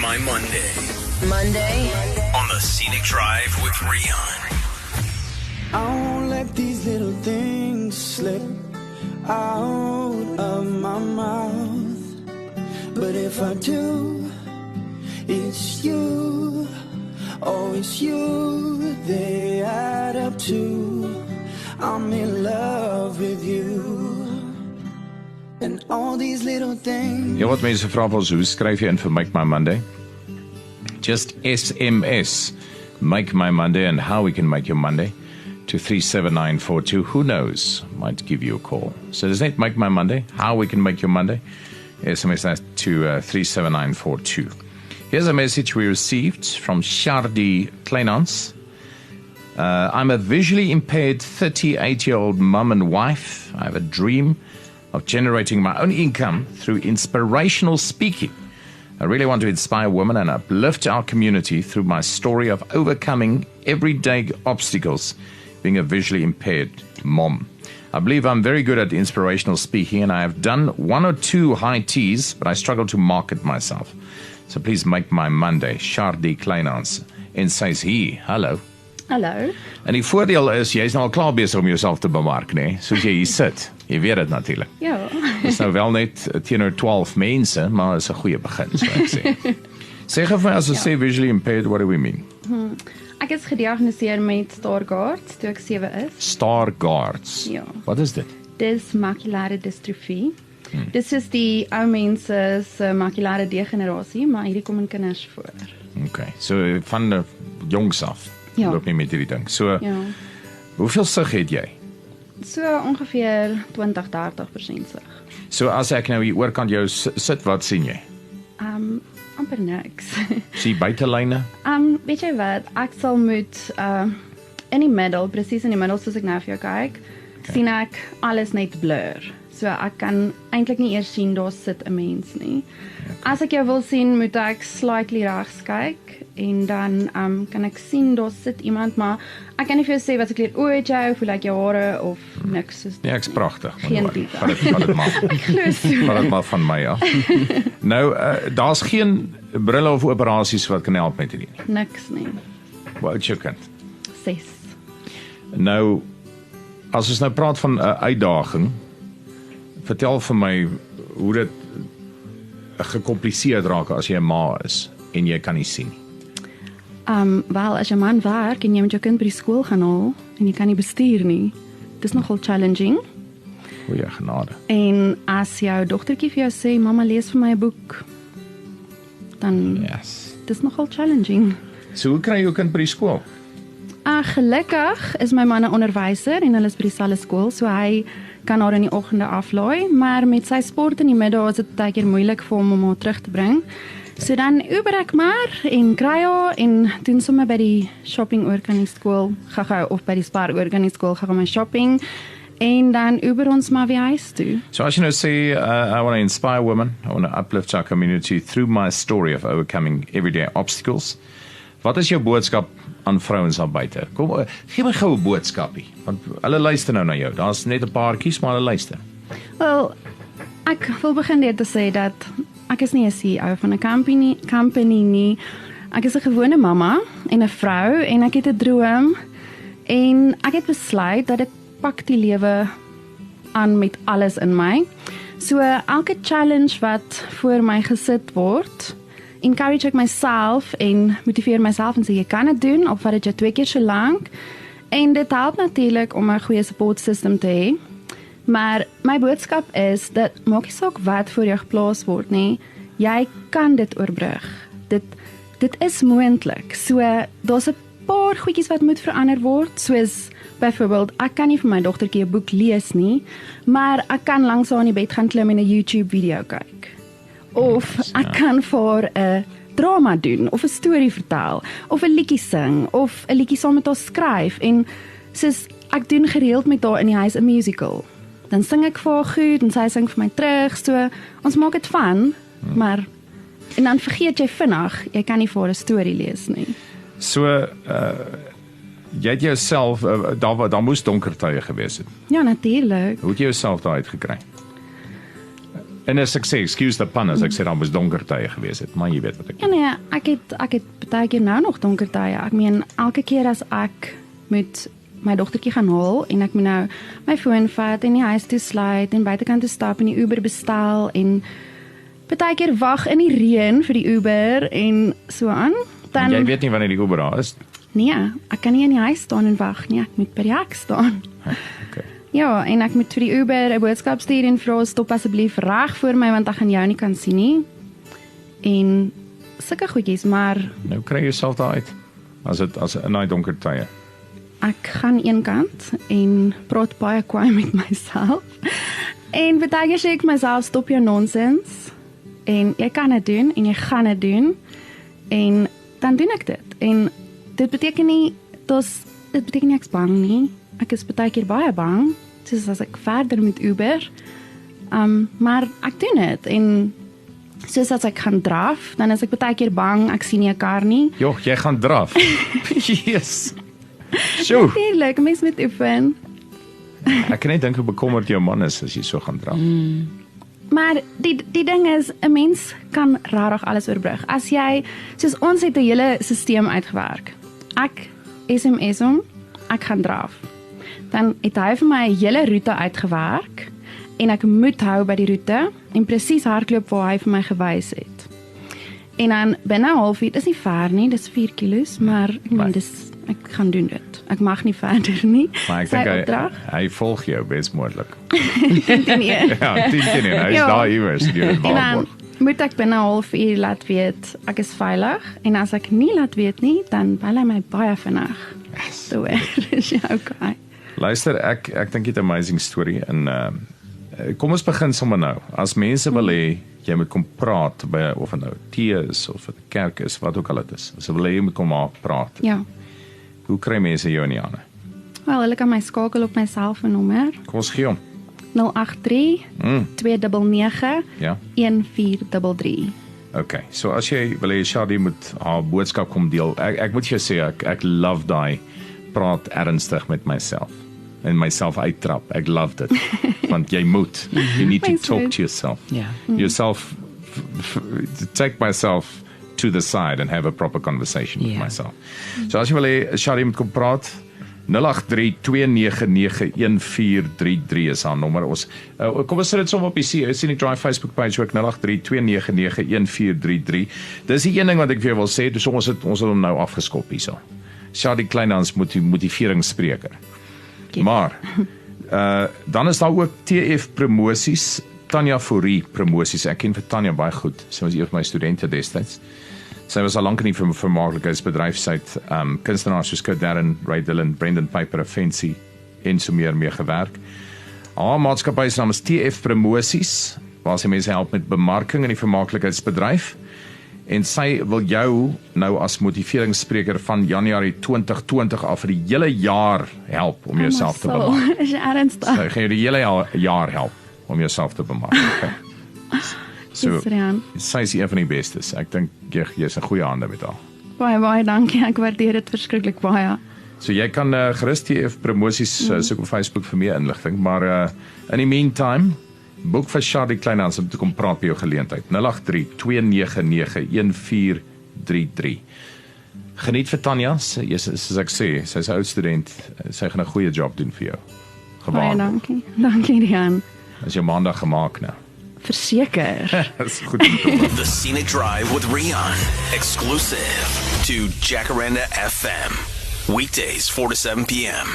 My Monday Monday on the Scenic Drive with Rian. I won't let these little things slip out of my mouth. But if I do, it's you. Oh, it's you. They add up to I'm in love with you. And all these little things. Ja, wat mense vra ons, hoe skryf jy in vir Make My Monday? Just SMS Make My Monday and how we can make your Monday to 37942. Who knows? Might give you a call. So does that Make My Monday? How we can make your Monday? SMS that to 37942. Here's a message we received from Shardi Kleinans. I'm a visually impaired 38-year-old mum and wife. I have a dream of generating my own income through inspirational speaking. I really want to inspire women and uplift our community through my story of overcoming everyday obstacles, being a visually impaired mom. I believe I'm very good at inspirational speaking, and I have done 1 or 2 high teas, but I struggle to market myself. So please make my Monday. Shardi Kleinans. En sy is hier. Hallo. Hallo. En die voordeel is, jy is nou al klaar besig om jouself te bemark, nee? Soos jy hier sit. Jy weet dit natuurlik. Ja. Dit is nou wel net teenoor 12 mense, maar is 'n goeie begin, so ek sê. Sê gou vir my, as ons sê visually impaired, what do we mean? Ek is gediagnoseer met Stargardt toe ek 7 is. Stargardts. Ja. Wat is dit? Dis makulare distrofie. Dis is die ou mense se makulare degenerasie, maar hierdie kom in kinders voor. Okay, so van die jongs af, Ja. loop nie met hierdie ding. So, Ja. hoeveel sig het jy? So ongeveer 20-30% sig. So as ek nou hier oorkant jou sit, wat sien jy? Amper niks. Sien buitelyne? Weet jy wat, ek sal moet in die middel, presies in die middel soos ek nou vir jou kyk, sien ek alles net blur. So ek kan eintlik nie eers sien daar sit 'n mens nie. As ek jou wil sien, moet ek slightly regs kyk en dan kan ek sien daar sit iemand, maar ek kan nie vir jou sê wat se kleur oë het jy of hoe lyk jou hare of niks soos Nee, ek's pragtig. Geen tipe. Vat dit maar. glo so. Vat dit maar van my af. Nou, daar's geen brille of operasies wat kan help met hierdie nie. Niks nie. Hoe oud is jou kind? 6. Nou, as ons nou praat van 'n uitdaging, vertel vir my hoe dit gekompliseerd raak as jy 'n ma is en jy kan nie sien nie. Wel, as jy man werk en jy moet jou kind by die skool gaan haal en jy kan nie bestuur nie, dis nogal challenging. Goeie genade. En as jou dogtertjie vir jou sê, mamma lees vir my 'n boek, dan Yes. dis nogal challenging. So hoe kry jy jou kind by die skool? Gelukkig is my man 'n onderwyser en hulle is by dieselfde skool, so hy kan haar in die oggende aflaai, maar met sy sport in die middag is dit baie keer moeilik vir hom om haar terug te bring. So dan Uber ek maar en kry haar en doen sommer by die shopping oor kan die skool gou-gou of by die Spar oor kan die skool gou my shopping en dan Uber ons maar weer huis toe. So as you know, say, I want to inspire women, I want to uplift our community through my story of overcoming everyday obstacles. Wat is jou boodskap aan vrouens daar buite? Kom, gee my gou 'n boodskapie, want hulle luister nou na jou. Daar's net 'n paartjies, maar hulle luister. Wel, ek wil begin deur te sê dat ek is nie 'n CEO van 'n company nie. Ek is 'n gewone mamma en 'n vrou en ek het 'n droom en ek het besluit dat ek pak die lewe aan met alles in my. So elke challenge wat voor my gesit word, encourage ek myself en motiveer myself en sê jy kan dit doen, of wat dit jou 2 keer so lank. En dit help natuurlik om 'n goeie support system te hê. Maar my boodskap is dat maak nie saak wat voor jou geplaas word nie, jy kan dit oorbrug. Dit is moontlik. So daar's 'n paar goedjies wat moet verander word, soos byvoorbeeld ek kan nie vir my dogtertjie 'n boek lees nie, maar ek kan langs haar in die bed gaan klim en 'n YouTube video kyk. Of ek kan vir haar 'n drama doen of 'n storie vertel of 'n liedjie sing of 'n liedjie saam met haar skryf en soos ek doen gereeld met haar in die huis 'n musical. Dan sing ek vir haar goed en sy sing vir my terug. So ons maak dit van, maar en dan vergeet jy vinnig, jy kan nie vir haar 'n storie lees nie. So jy het jouself daar moes donker tye gewees het. Ja, natuurlik. Hoe het jy jouself daar uit gekry? En as ek sê, excuse the pun, as ek sê, dan was donker tye gewees het, maar jy weet wat ek Ja nee, ek het baie keer nou nog donker tye. Ek meen elke keer as ek moet my dogtertjie gaan haal en ek moet nou my foon vat en die huis toe sluit en buitekant toe stap en die Uber bestel en baie keer wag in die reën vir die Uber en so aan. Dan Jy weet nie wanneer die Uber daar is. nee, ek kan nie in die huis staan en wag nie, ek moet by die hek staan. Okay. Ja, en ek moet vir die Uber 'n boodskap stuur en vra stop asseblief reg voor my want ek gaan jou nie kan sien nie. En sulke goedjies, maar Nou kry jy jouself daar uit. As in daai donker tye. ek gaan een kant en praat baie kwaai met myself. En baie keer sê ek myself stop jou nonsens en jy kan dit doen en jy gaan dit doen en dan doen ek dit. En dit beteken nie ek's bang nie. Ek is baie keer baie bang, soos as ek verder met Uber. Maar ek doen dit en soos as ek gaan draf, dan is ek baie keer bang, ek sien nie 'n kar nie. Joh, jy gaan draf. Yes. Sjoe, Natuurlik, mens moet oefen. ek kan net dink hoe bekommerd jou man is as jy so gaan draf. Maar die ding is, 'n mens kan regtig alles oorbrug. As jy, soos ons het 'n hele stelsel uitgewerk. Ek SMS hom, ek gaan draf. Dan het hy vir my 'n hele roete uitgewerk en ek moet hou by die roete en presies hardloop waar hy vir my gewys het. En dan binne 'n halfuur, dis nie ver nie, dis 4 kilos, maar ek meen ek gaan doen dit. Ek mag nie verder nie. Maar ek Sy dink opdrag. hy volg jou best moontlik. Nee. Ja, 10 keer, hy is Ja. daar iewers, jy En dan waarborg. moet ek binne 'n halfuur laat weet ek is veilig en as ek nie laat weet nie, dan bel hy my baie vinnig. So is jy okay. Luister, ek dink dit 'n amazing story en kom ons begin sommer nou. As mense wil hê jy moet kom praat by of dit nou tee is of 'n kerk is, wat ook al dit is. As hulle wil hê jy moet kom maar praat. Ja. Hoe kry mense jou in die hande? Wel, hulle kan my skakel op my selfoonnommer Kom ons gee hom. 083 299 Ja. 1433. Okay. So as jy wil hê Shadi moet haar boodskap kom deel. Ek moet jou sê ek love daai praat ernstig met myself en myself uittrap. Ek love dit. Want jy moet. You need to Thanks, talk babe. to yourself. Ja. Yourself take myself to the side and have a proper conversation with Ja. myself. So as jy wil hê Shadi moet kom praat 083-299-1433 is haar nommer. Ons kom ons sit dit sommer op die Scenic Drive Facebook page ook 083-299-1433. Dis die een ding wat ek vir jou wil sê, dus ons het hom nou afgeskop hierso. Shadi Kleinhans motiveringsspreker. Maar dan is daar ook TF promosies, Tanya Fourie promosies. Ek ken vir Tanya baie goed. Sy was een van my studente destyds. Sy was al lank in die vermaaklikheidsbedryf. Sy het kunstenaars soos Kurt Darren, Ray Dillon, Brendan Piper, Offensie en so meer mee gewerk. Haar maatskappy se naam is TF Promosies, waar sy mense help met bemarking in die vermaaklikheidsbedryf. En sy wil jou nou as motiveringsspreker van Januarie 2020 af vir die hele jaar help om jouself te bemark. Is jy ernstig? Sy gaan jou die hele jaar help om jouself te bemark. Okay. So, Dis Rian. sy is een van die bestes. Ek dink jy's in goeie hande met haar. Baie dankie. Ek waardeer dit verskriklik baie. So jy kan gerus TF promosies soek op Facebook vir meer inligting, maar in die meantime boek vir Shadi Kleinhans om te kom praat by jou geleentheid. 083-299-1433. Geniet vir Tanya, soos ek sê, sy's 'n oud student, sy gaan 'n goeie job doen vir jou. Baie Gewaar. dankie. Dankie Rian. Is jou maandag gemaak nou. Verseker. Dis goed om te hoor. The Scenic Drive with Rian. Exclusive to Jacaranda FM. Weekdays 4 to 7 p.m.